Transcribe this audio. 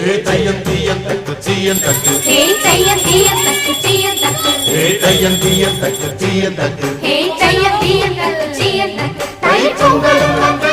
தையம் தீயம் தக்கு தீயம் தக்கு தையம் தீயம் தக்கு தீயம் தக்கு தையம் தீயம் தக்கு தீயம் தக்கு தையம் தீயம் தக்கு தீயம் தக்கு தை பொங்கலும்